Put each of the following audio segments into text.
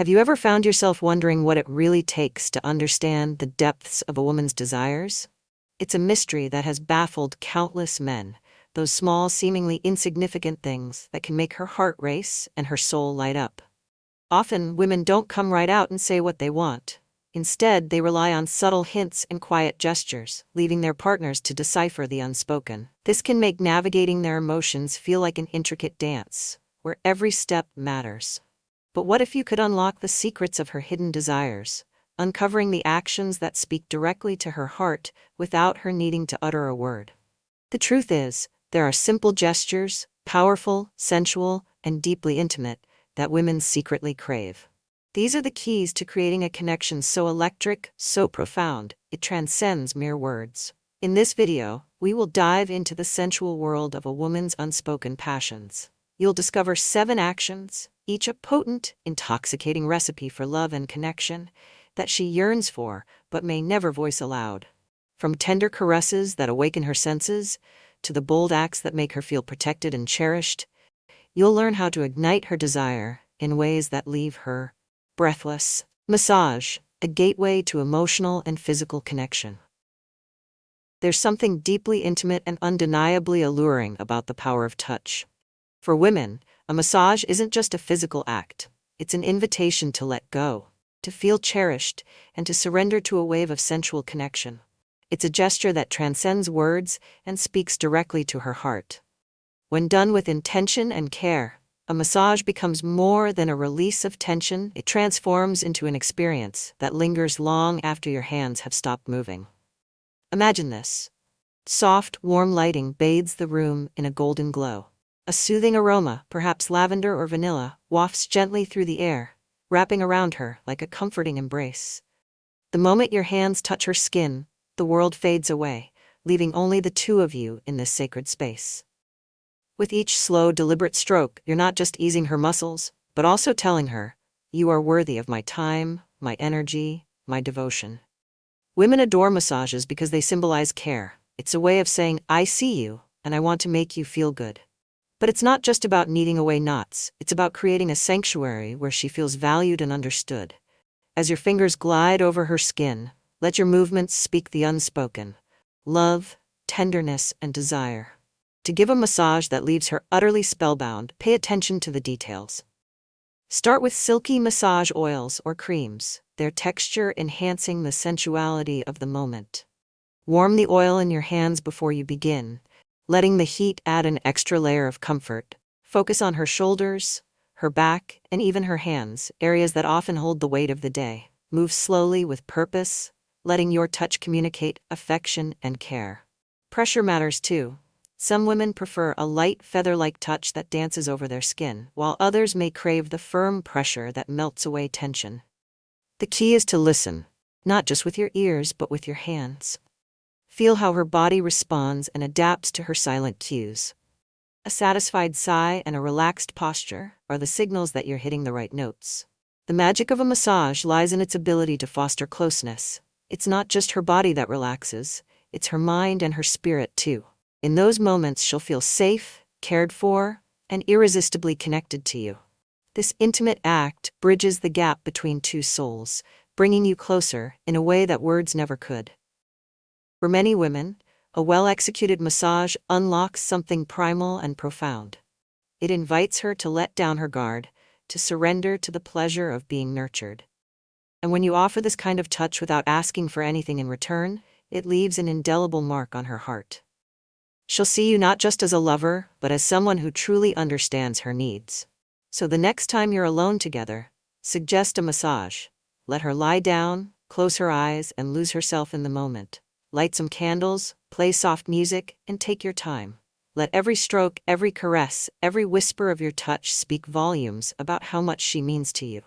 Have you ever found yourself wondering what it really takes to understand the depths of a woman's desires? It's a mystery that has baffled countless men, those small, seemingly insignificant things that can make her heart race and her soul light up. Often, women don't come right out and say what they want. Instead, they rely on subtle hints and quiet gestures, leaving their partners to decipher the unspoken. This can make navigating their emotions feel like an intricate dance, where every step matters. But what if you could unlock the secrets of her hidden desires, uncovering the actions that speak directly to her heart without her needing to utter a word? The truth is, there are simple gestures, powerful, sensual, and deeply intimate, that women secretly crave. These are the keys to creating a connection so electric, so profound, it transcends mere words. In this video, we will dive into the sensual world of a woman's unspoken passions. You'll discover 7 actions, each a potent, intoxicating recipe for love and connection, that she yearns for but may never voice aloud. From tender caresses that awaken her senses, to the bold acts that make her feel protected and cherished, you'll learn how to ignite her desire in ways that leave her breathless. Massage, a gateway to emotional and physical connection. There's something deeply intimate and undeniably alluring about the power of touch. For women, a massage isn't just a physical act. It's an invitation to let go, to feel cherished, and to surrender to a wave of sensual connection. It's a gesture that transcends words and speaks directly to her heart. When done with intention and care, a massage becomes more than a release of tension. It transforms into an experience that lingers long after your hands have stopped moving. Imagine this. Soft, warm lighting bathes the room in a golden glow. A soothing aroma, perhaps lavender or vanilla, wafts gently through the air, wrapping around her like a comforting embrace. The moment your hands touch her skin, the world fades away, leaving only the two of you in this sacred space. With each slow, deliberate stroke, you're not just easing her muscles, but also telling her, "You are worthy of my time, my energy, my devotion." Women adore massages because they symbolize care. It's a way of saying, "I see you, and I want to make you feel good." But it's not just about kneading away knots. It's about creating a sanctuary where she feels valued and understood. As your fingers glide over her skin, let your movements speak the unspoken: love, tenderness, and desire. To give a massage that leaves her utterly spellbound, pay attention to the details. Start with silky massage oils or creams, their texture enhancing the sensuality of the moment. Warm the oil in your hands before you begin, letting the heat add an extra layer of comfort. Focus on her shoulders, her back, and even her hands, areas that often hold the weight of the day. Move slowly with purpose, letting your touch communicate affection and care. Pressure matters too. Some women prefer a light, feather-like touch that dances over their skin, while others may crave the firm pressure that melts away tension. The key is to listen, not just with your ears but with your hands. Feel how her body responds and adapts to her silent cues. A satisfied sigh and a relaxed posture are the signals that you're hitting the right notes. The magic of a massage lies in its ability to foster closeness. It's not just her body that relaxes, it's her mind and her spirit too. In those moments, she'll feel safe, cared for, and irresistibly connected to you. This intimate act bridges the gap between two souls, bringing you closer in a way that words never could. For many women, a well-executed massage unlocks something primal and profound. It invites her to let down her guard, to surrender to the pleasure of being nurtured. And when you offer this kind of touch without asking for anything in return, it leaves an indelible mark on her heart. She'll see you not just as a lover, but as someone who truly understands her needs. So the next time you're alone together, suggest a massage. Let her lie down, close her eyes, and lose herself in the moment. Light some candles, play soft music, and take your time. Let every stroke, every caress, every whisper of your touch speak volumes about how much she means to you.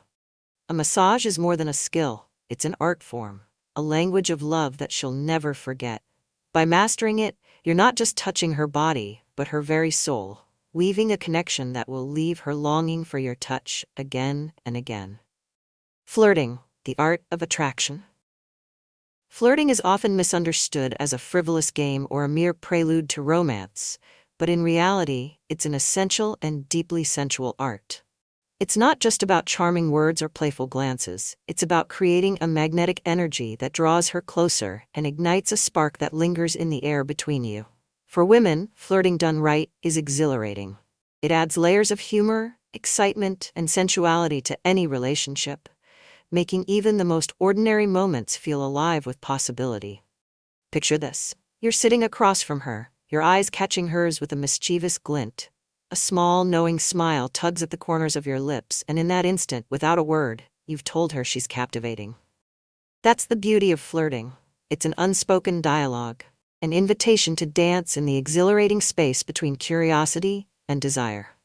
A massage is more than a skill, it's an art form, a language of love that she'll never forget. By mastering it, you're not just touching her body, but her very soul, weaving a connection that will leave her longing for your touch again and again. Flirting, the art of attraction. Flirting is often misunderstood as a frivolous game or a mere prelude to romance, but in reality, it's an essential and deeply sensual art. It's not just about charming words or playful glances, it's about creating a magnetic energy that draws her closer and ignites a spark that lingers in the air between you. For women, flirting done right is exhilarating. It adds layers of humor, excitement, and sensuality to any relationship, making even the most ordinary moments feel alive with possibility. Picture this. You're sitting across from her, your eyes catching hers with a mischievous glint. A small, knowing smile tugs at the corners of your lips, and in that instant, without a word, you've told her she's captivating. That's the beauty of flirting. It's an unspoken dialogue, an invitation to dance in the exhilarating space between curiosity and desire.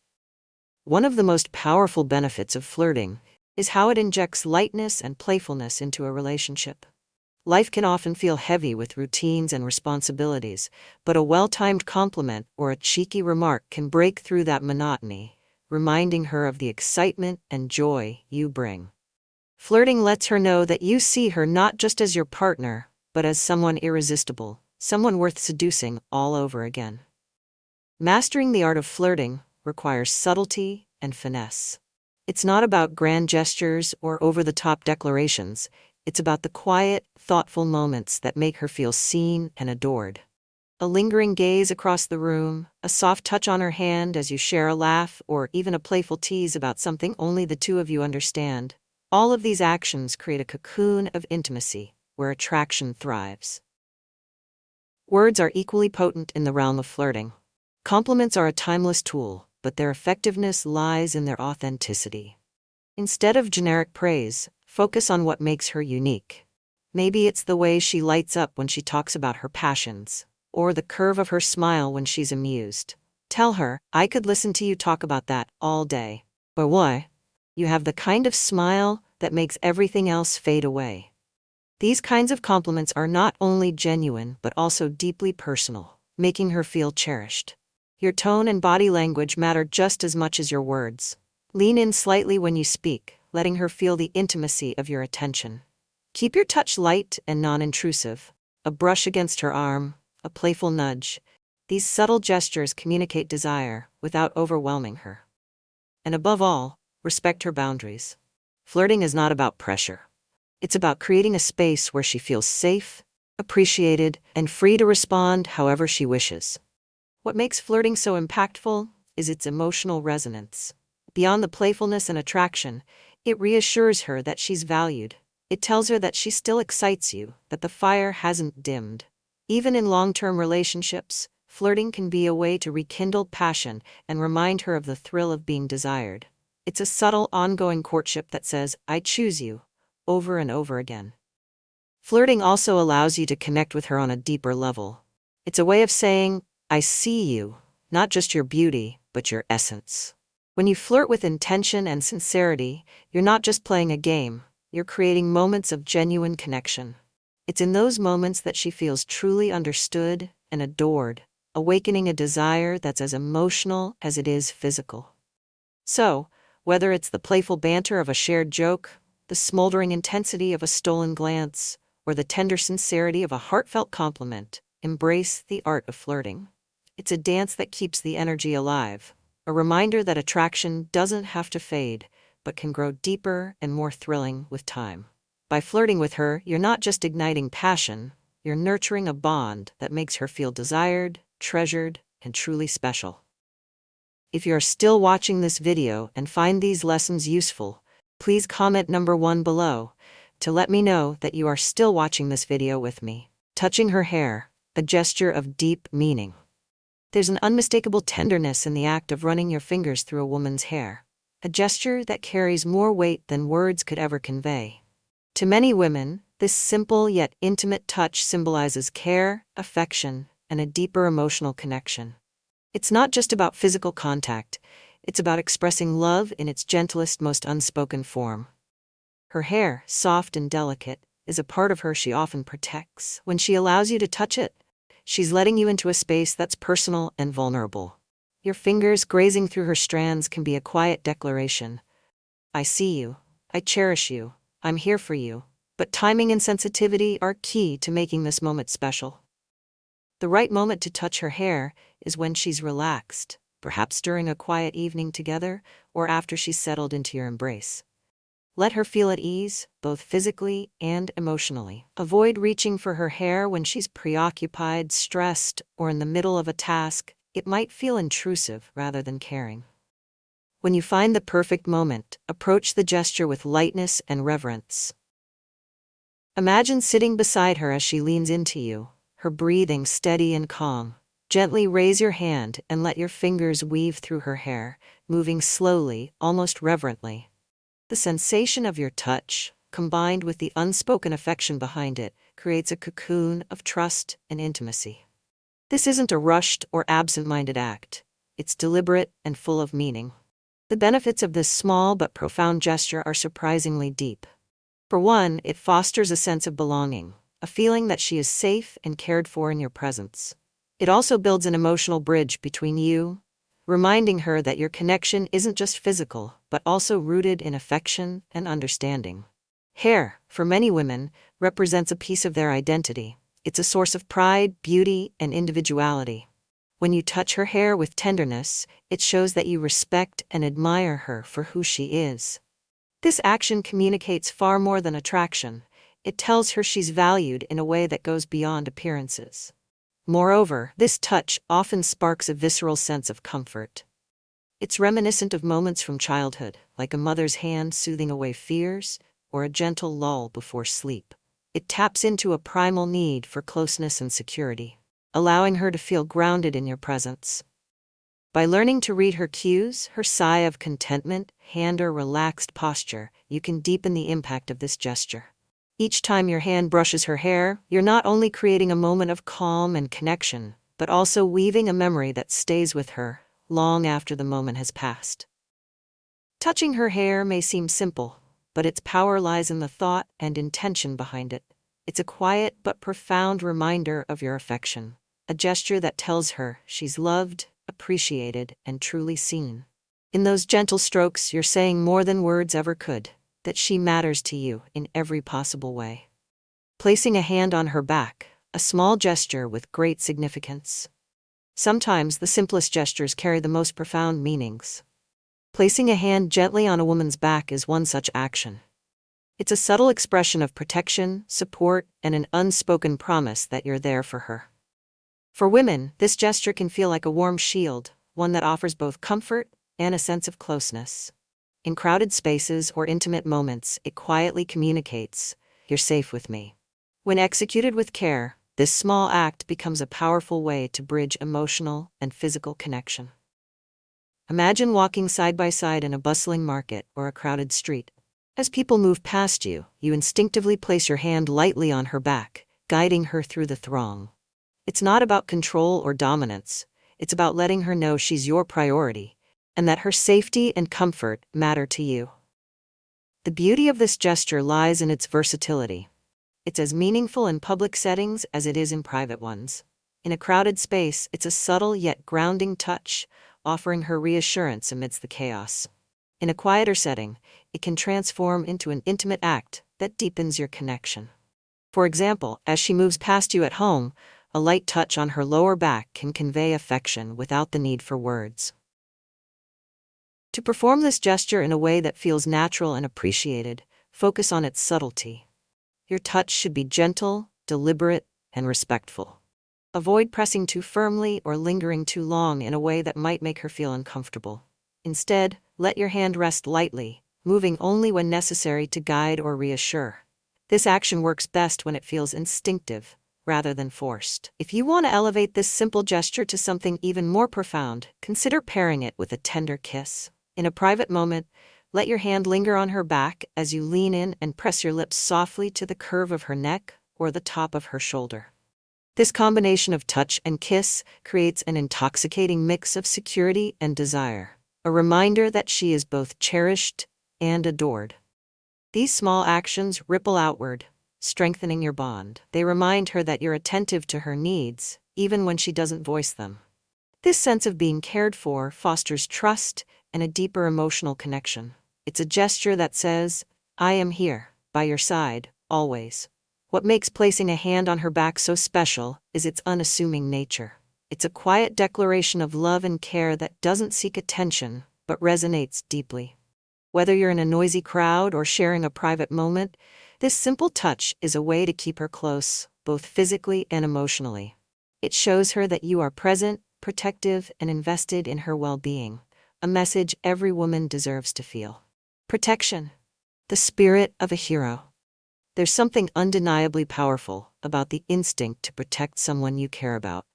One of the most powerful benefits of flirting is how it injects lightness and playfulness into a relationship. Life can often feel heavy with routines and responsibilities, but a well-timed compliment or a cheeky remark can break through that monotony, reminding her of the excitement and joy you bring. Flirting lets her know that you see her not just as your partner, but as someone irresistible, someone worth seducing all over again. Mastering the art of flirting requires subtlety and finesse. It's not about grand gestures or over-the-top declarations. It's about the quiet, thoughtful moments that make her feel seen and adored. A lingering gaze across the room, a soft touch on her hand as you share a laugh, or even a playful tease about something only the two of you understand. All of these actions create a cocoon of intimacy where attraction thrives. Words are equally potent in the realm of flirting. Compliments are a timeless tool, but their effectiveness lies in their authenticity. Instead of generic praise, focus on what makes her unique. Maybe it's the way she lights up when she talks about her passions, or the curve of her smile when she's amused. Tell her, I could listen to you talk about that all day. But why? You have the kind of smile that makes everything else fade away. These kinds of compliments are not only genuine but also deeply personal, making her feel cherished. Your tone and body language matter just as much as your words. Lean in slightly when you speak, letting her feel the intimacy of your attention. Keep your touch light and non-intrusive. A brush against her arm, a playful nudge. These subtle gestures communicate desire without overwhelming her. And above all, respect her boundaries. Flirting is not about pressure. It's about creating a space where she feels safe, appreciated, and free to respond however she wishes. What makes flirting so impactful is its emotional resonance. Beyond the playfulness and attraction, it reassures her that she's valued. It tells her that she still excites you, that the fire hasn't dimmed. Even in long-term relationships, flirting can be a way to rekindle passion and remind her of the thrill of being desired. It's a subtle, ongoing courtship that says, I choose you, over and over again. Flirting also allows you to connect with her on a deeper level. It's a way of saying, I see you, not just your beauty, but your essence. When you flirt with intention and sincerity, you're not just playing a game, you're creating moments of genuine connection. It's in those moments that she feels truly understood and adored, awakening a desire that's as emotional as it is physical. So, whether it's the playful banter of a shared joke, the smoldering intensity of a stolen glance, or the tender sincerity of a heartfelt compliment, embrace the art of flirting. It's a dance that keeps the energy alive, a reminder that attraction doesn't have to fade, but can grow deeper and more thrilling with time. By flirting with her, you're not just igniting passion, you're nurturing a bond that makes her feel desired, treasured, and truly special. If you are still watching this video and find these lessons useful, please comment number 1 below to let me know that you are still watching this video with me. Touching her hair, a gesture of deep meaning. There's an unmistakable tenderness in the act of running your fingers through a woman's hair, a gesture that carries more weight than words could ever convey. To many women, this simple yet intimate touch symbolizes care, affection, and a deeper emotional connection. It's not just about physical contact, it's about expressing love in its gentlest, most unspoken form. Her hair, soft and delicate, is a part of her she often protects. When she allows you to touch it, she's letting you into a space that's personal and vulnerable. Your fingers grazing through her strands can be a quiet declaration. I see you. I cherish you. I'm here for you. But timing and sensitivity are key to making this moment special. The right moment to touch her hair is when she's relaxed, perhaps during a quiet evening together or after she's settled into your embrace. Let her feel at ease, both physically and emotionally. Avoid reaching for her hair when she's preoccupied, stressed, or in the middle of a task. It might feel intrusive rather than caring. When you find the perfect moment, approach the gesture with lightness and reverence. Imagine sitting beside her as she leans into you, her breathing steady and calm. Gently raise your hand and let your fingers weave through her hair, moving slowly, almost reverently. The sensation of your touch, combined with the unspoken affection behind it, creates a cocoon of trust and intimacy. This isn't a rushed or absent-minded act. It's deliberate and full of meaning. The benefits of this small but profound gesture are surprisingly deep. For one, it fosters a sense of belonging, a feeling that she is safe and cared for in your presence. It also builds an emotional bridge between you, reminding her that your connection isn't just physical, but also rooted in affection and understanding. Hair, for many women, represents a piece of their identity. It's a source of pride, beauty, and individuality. When you touch her hair with tenderness, it shows that you respect and admire her for who she is. This action communicates far more than attraction. It tells her she's valued in a way that goes beyond appearances. Moreover, this touch often sparks a visceral sense of comfort. It's reminiscent of moments from childhood, like a mother's hand soothing away fears, or a gentle lull before sleep. It taps into a primal need for closeness and security, allowing her to feel grounded in your presence. By learning to read her cues, her sigh of contentment, hand or relaxed posture, you can deepen the impact of this gesture. Each time your hand brushes her hair, you're not only creating a moment of calm and connection, but also weaving a memory that stays with her long after the moment has passed. Touching her hair may seem simple, but its power lies in the thought and intention behind it. It's a quiet but profound reminder of your affection, a gesture that tells her she's loved, appreciated, and truly seen. In those gentle strokes, you're saying more than words ever could, that she matters to you in every possible way. Placing a hand on her back, a small gesture with great significance. Sometimes the simplest gestures carry the most profound meanings. Placing a hand gently on a woman's back is one such action. It's a subtle expression of protection, support, and an unspoken promise that you're there for her. For women, this gesture can feel like a warm shield, one that offers both comfort and a sense of closeness. In crowded spaces or intimate moments, it quietly communicates, "You're safe with me." When executed with care, this small act becomes a powerful way to bridge emotional and physical connection. Imagine walking side by side in a bustling market or a crowded street. As people move past you, you instinctively place your hand lightly on her back, guiding her through the throng. It's not about control or dominance. It's about letting her know she's your priority, and that her safety and comfort matter to you. The beauty of this gesture lies in its versatility. It's as meaningful in public settings as it is in private ones. In a crowded space, it's a subtle yet grounding touch, offering her reassurance amidst the chaos. In a quieter setting, it can transform into an intimate act that deepens your connection. For example, as she moves past you at home, a light touch on her lower back can convey affection without the need for words. To perform this gesture in a way that feels natural and appreciated, focus on its subtlety. Your touch should be gentle, deliberate, and respectful. Avoid pressing too firmly or lingering too long in a way that might make her feel uncomfortable. Instead, let your hand rest lightly, moving only when necessary to guide or reassure. This action works best when it feels instinctive, rather than forced. If you want to elevate this simple gesture to something even more profound, consider pairing it with a tender kiss. In a private moment, let your hand linger on her back as you lean in and press your lips softly to the curve of her neck or the top of her shoulder. This combination of touch and kiss creates an intoxicating mix of security and desire, a reminder that she is both cherished and adored. These small actions ripple outward, strengthening your bond. They remind her that you're attentive to her needs, even when she doesn't voice them. This sense of being cared for fosters trust and a deeper emotional connection. It's a gesture that says, "I am here, by your side, always." What makes placing a hand on her back so special is its unassuming nature. It's a quiet declaration of love and care that doesn't seek attention, but resonates deeply. Whether you're in a noisy crowd or sharing a private moment, this simple touch is a way to keep her close, both physically and emotionally. It shows her that you are present, protective, and invested in her well-being, a message every woman deserves to feel. Protection. The spirit of a hero. There's something undeniably powerful about the instinct to protect someone you care about.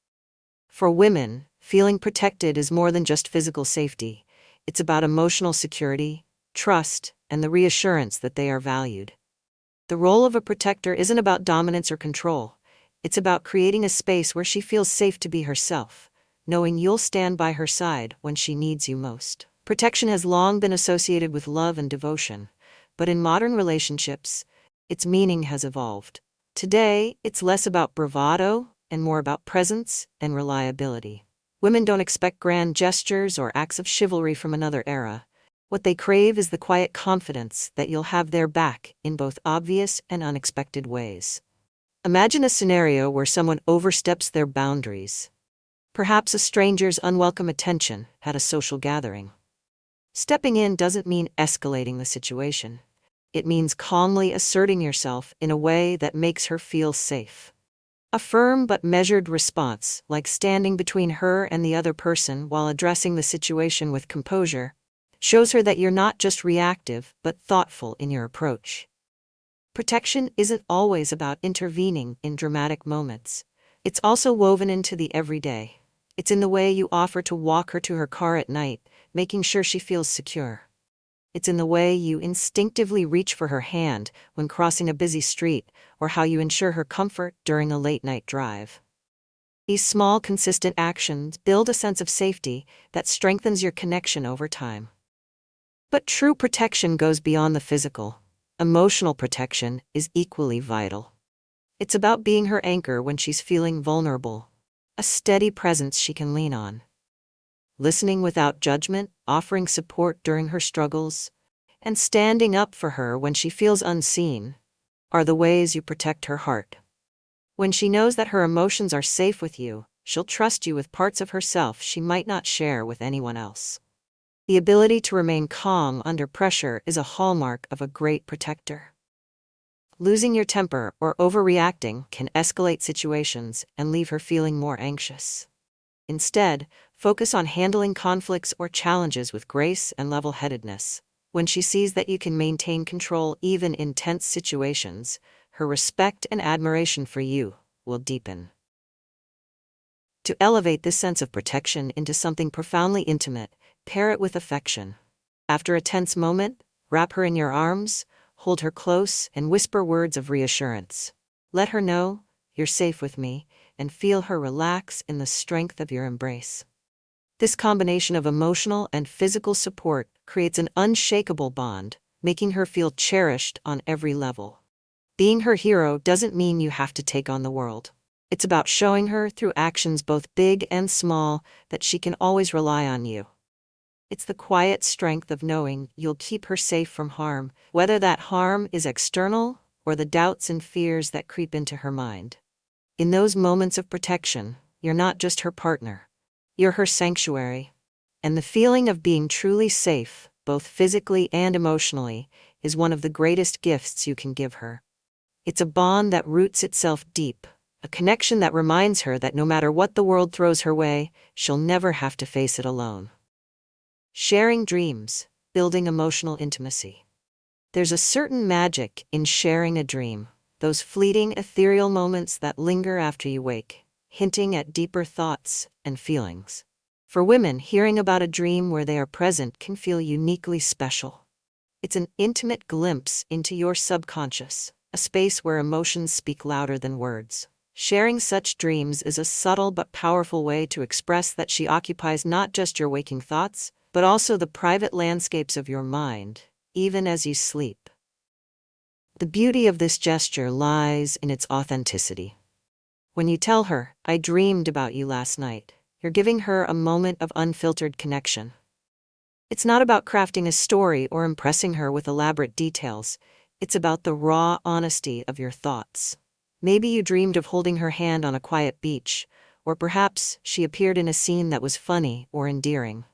For women, feeling protected is more than just physical safety. It's about emotional security, trust, and the reassurance that they are valued. The role of a protector isn't about dominance or control. It's about creating a space where she feels safe to be herself, knowing you'll stand by her side when she needs you most. Protection has long been associated with love and devotion, but in modern relationships, its meaning has evolved. Today, it's less about bravado and more about presence and reliability. Women don't expect grand gestures or acts of chivalry from another era. What they crave is the quiet confidence that you'll have their back in both obvious and unexpected ways. Imagine a scenario where someone oversteps their boundaries. Perhaps a stranger's unwelcome attention at a social gathering. Stepping in doesn't mean escalating the situation. It means calmly asserting yourself in a way that makes her feel safe. A firm but measured response, like standing between her and the other person while addressing the situation with composure, shows her that you're not just reactive but thoughtful in your approach. Protection isn't always about intervening in dramatic moments. It's also woven into the everyday. It's in the way you offer to walk her to her car at night, making sure she feels secure. It's in the way you instinctively reach for her hand when crossing a busy street, or how you ensure her comfort during a late-night drive. These small, consistent actions build a sense of safety that strengthens your connection over time. But true protection goes beyond the physical. Emotional protection is equally vital. It's about being her anchor when she's feeling vulnerable, a steady presence she can lean on. Listening without judgment, offering support during her struggles, and standing up for her when she feels unseen, are the ways you protect her heart. When she knows that her emotions are safe with you, she'll trust you with parts of herself she might not share with anyone else. The ability to remain calm under pressure is a hallmark of a great protector. Losing your temper or overreacting can escalate situations and leave her feeling more anxious. Instead, focus on handling conflicts or challenges with grace and level-headedness. When she sees that you can maintain control even in tense situations, her respect and admiration for you will deepen. To elevate this sense of protection into something profoundly intimate, pair it with affection. After a tense moment, wrap her in your arms, hold her close, and whisper words of reassurance. Let her know, "You're safe with me," and feel her relax in the strength of your embrace. This combination of emotional and physical support creates an unshakable bond, making her feel cherished on every level. Being her hero doesn't mean you have to take on the world. It's about showing her through actions both big and small that she can always rely on you. It's the quiet strength of knowing you'll keep her safe from harm, whether that harm is external or the doubts and fears that creep into her mind. In those moments of protection, you're not just her partner. You're her sanctuary. And the feeling of being truly safe, both physically and emotionally, is one of the greatest gifts you can give her. It's a bond that roots itself deep, a connection that reminds her that no matter what the world throws her way, she'll never have to face it alone. Sharing dreams, building emotional intimacy. There's a certain magic in sharing a dream, those fleeting, ethereal moments that linger after you wake, hinting at deeper thoughts and feelings. For women, hearing about a dream where they are present can feel uniquely special. It's an intimate glimpse into your subconscious, a space where emotions speak louder than words. Sharing such dreams is a subtle but powerful way to express that she occupies not just your waking thoughts, but also the private landscapes of your mind, even as you sleep. The beauty of this gesture lies in its authenticity. When you tell her, "I dreamed about you last night," you're giving her a moment of unfiltered connection. It's not about crafting a story or impressing her with elaborate details. It's about the raw honesty of your thoughts. Maybe you dreamed of holding her hand on a quiet beach, or perhaps she appeared in a scene that was funny or endearing.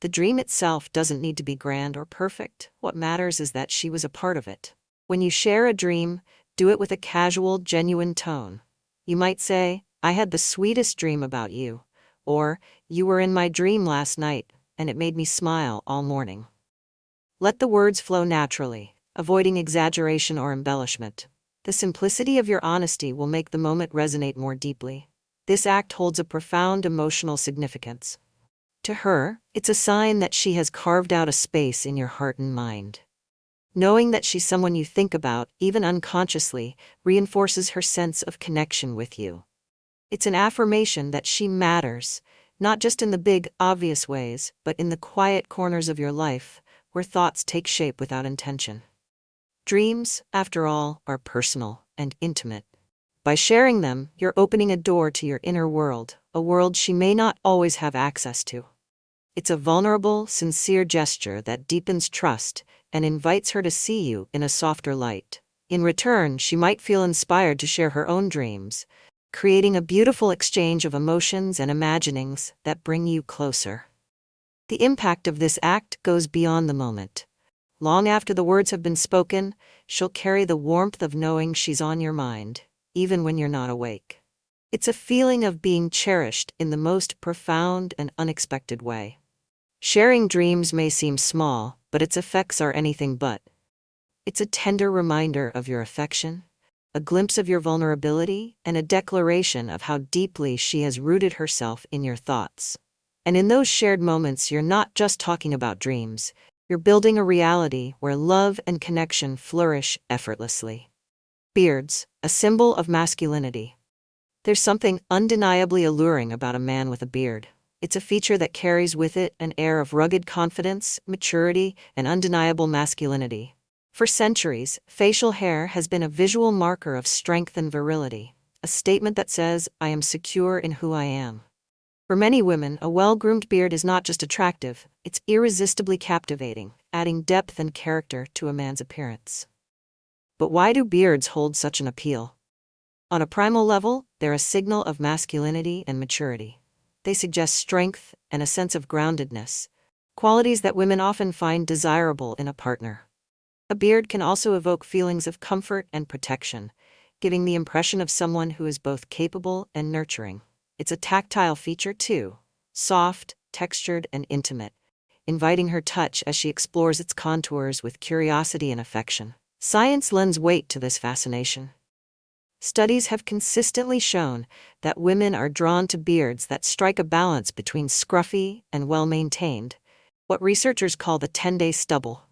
The dream itself doesn't need to be grand or perfect. What matters is that she was a part of it. When you share a dream, do it with a casual, genuine tone. You might say, "I had the sweetest dream about you," or "You were in my dream last night, and it made me smile all morning." Let the words flow naturally, avoiding exaggeration or embellishment. The simplicity of your honesty will make the moment resonate more deeply. This act holds a profound emotional significance. To her, it's a sign that she has carved out a space in your heart and mind. Knowing that she's someone you think about, even unconsciously, reinforces her sense of connection with you. It's an affirmation that she matters, not just in the big, obvious ways, but in the quiet corners of your life, where thoughts take shape without intention. Dreams, after all, are personal and intimate. By sharing them, you're opening a door to your inner world, a world she may not always have access to. It's a vulnerable, sincere gesture that deepens trust and invites her to see you in a softer light. In return, she might feel inspired to share her own dreams, creating a beautiful exchange of emotions and imaginings that bring you closer. The impact of this act goes beyond the moment. Long after the words have been spoken, she'll carry the warmth of knowing she's on your mind, even when you're not awake. It's a feeling of being cherished in the most profound and unexpected way. Sharing dreams may seem small, but its effects are anything but. It's a tender reminder of your affection, a glimpse of your vulnerability, and a declaration of how deeply she has rooted herself in your thoughts. And in those shared moments, you're not just talking about dreams, you're building a reality where love and connection flourish effortlessly. Beards, a symbol of masculinity. There's something undeniably alluring about a man with a beard. It's a feature that carries with it an air of rugged confidence, maturity, and undeniable masculinity. For centuries, facial hair has been a visual marker of strength and virility, a statement that says, "I am secure in who I am." For many women, a well-groomed beard is not just attractive, it's irresistibly captivating, adding depth and character to a man's appearance. But why do beards hold such an appeal? On a primal level, they're a signal of masculinity and maturity. They suggest strength and a sense of groundedness, qualities that women often find desirable in a partner. A beard can also evoke feelings of comfort and protection, giving the impression of someone who is both capable and nurturing. It's a tactile feature too, soft, textured, and intimate, inviting her touch as she explores its contours with curiosity and affection. Science lends weight to this fascination. Studies have consistently shown that women are drawn to beards that strike a balance between scruffy and well-maintained, what researchers call the 10-day stubble.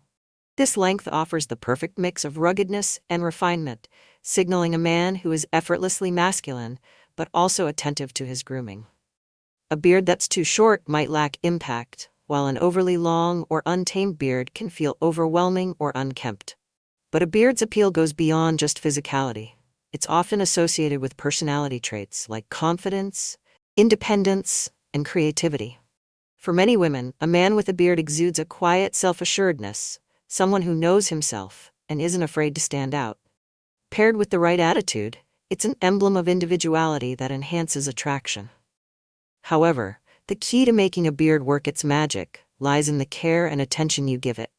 This length offers the perfect mix of ruggedness and refinement, signaling a man who is effortlessly masculine, but also attentive to his grooming. A beard that's too short might lack impact, while an overly long or untamed beard can feel overwhelming or unkempt. But a beard's appeal goes beyond just physicality. It's often associated with personality traits like confidence, independence, and creativity. For many women, a man with a beard exudes a quiet self-assuredness, someone who knows himself and isn't afraid to stand out. Paired with the right attitude, it's an emblem of individuality that enhances attraction. However, the key to making a beard work its magic lies in the care and attention you give it.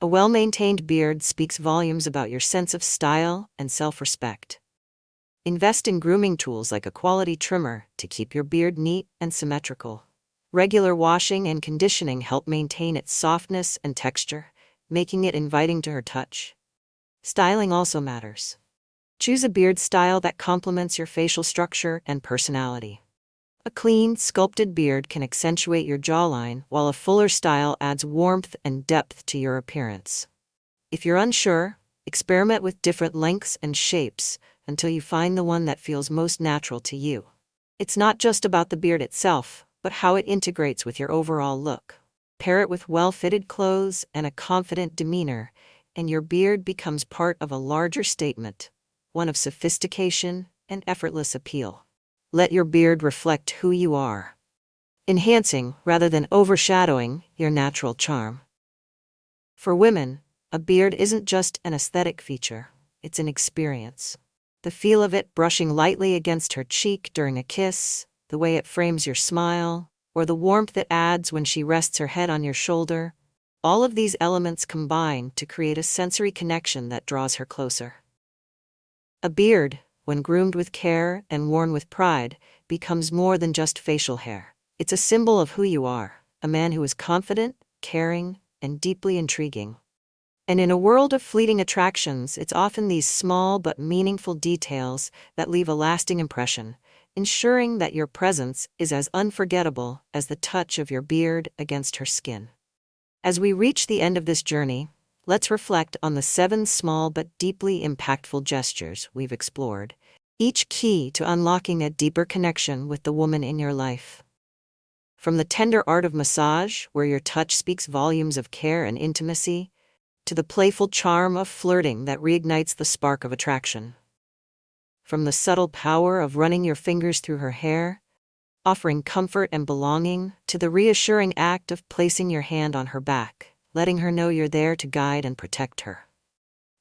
A well-maintained beard speaks volumes about your sense of style and self-respect. Invest in grooming tools like a quality trimmer to keep your beard neat and symmetrical. Regular washing and conditioning help maintain its softness and texture, making it inviting to her touch. Styling also matters. Choose a beard style that complements your facial structure and personality. A clean, sculpted beard can accentuate your jawline, while a fuller style adds warmth and depth to your appearance. If you're unsure, experiment with different lengths and shapes until you find the one that feels most natural to you. It's not just about the beard itself, but how it integrates with your overall look. Pair it with well-fitted clothes and a confident demeanor, and your beard becomes part of a larger statement, one of sophistication and effortless appeal. Let your beard reflect who you are, enhancing rather than overshadowing your natural charm. For women, a beard isn't just an aesthetic feature, it's an experience. The feel of it brushing lightly against her cheek during a kiss, the way it frames your smile, or the warmth it adds when she rests her head on your shoulder, all of these elements combine to create a sensory connection that draws her closer. A beard, when groomed with care and worn with pride, becomes more than just facial hair. It's a symbol of who you are, a man who is confident, caring, and deeply intriguing. And in a world of fleeting attractions, it's often these small but meaningful details that leave a lasting impression, ensuring that your presence is as unforgettable as the touch of your beard against her skin. As we reach the end of this journey, let's reflect on the 7 small but deeply impactful gestures we've explored, each key to unlocking a deeper connection with the woman in your life. From the tender art of massage, where your touch speaks volumes of care and intimacy, to the playful charm of flirting that reignites the spark of attraction. From the subtle power of running your fingers through her hair, offering comfort and belonging, to the reassuring act of placing your hand on her back, letting her know you're there to guide and protect her.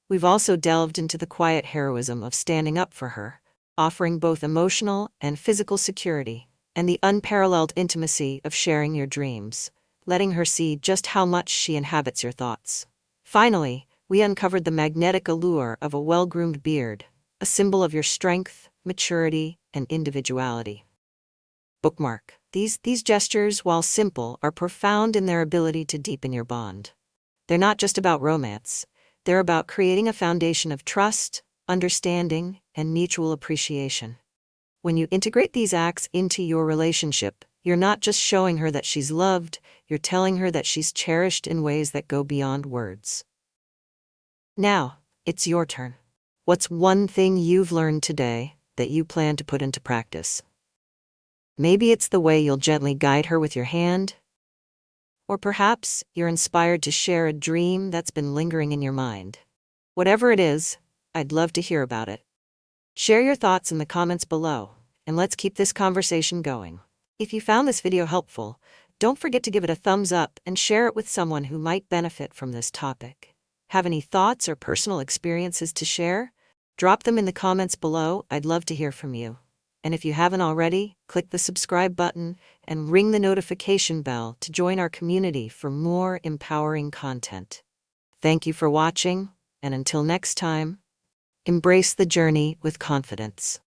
We've also delved into the quiet heroism of standing up for her, offering both emotional and physical security, and the unparalleled intimacy of sharing your dreams, letting her see just how much she inhabits your thoughts. Finally, we uncovered the magnetic allure of a well-groomed beard, a symbol of your strength, maturity, and individuality. Bookmark. These gestures, while simple, are profound in their ability to deepen your bond. They're not just about romance. They're about creating a foundation of trust, understanding, and mutual appreciation. When you integrate these acts into your relationship, you're not just showing her that she's loved, you're telling her that she's cherished in ways that go beyond words. Now, it's your turn. What's one thing you've learned today that you plan to put into practice? Maybe it's the way you'll gently guide her with your hand, or perhaps you're inspired to share a dream that's been lingering in your mind. Whatever it is, I'd love to hear about it. Share your thoughts in the comments below, and let's keep this conversation going. If you found this video helpful, don't forget to give it a thumbs up and share it with someone who might benefit from this topic. Have any thoughts or personal experiences to share? Drop them in the comments below. I'd love to hear from you. And if you haven't already, click the subscribe button and ring the notification bell to join our community for more empowering content. Thank you for watching, and until next time, embrace the journey with confidence.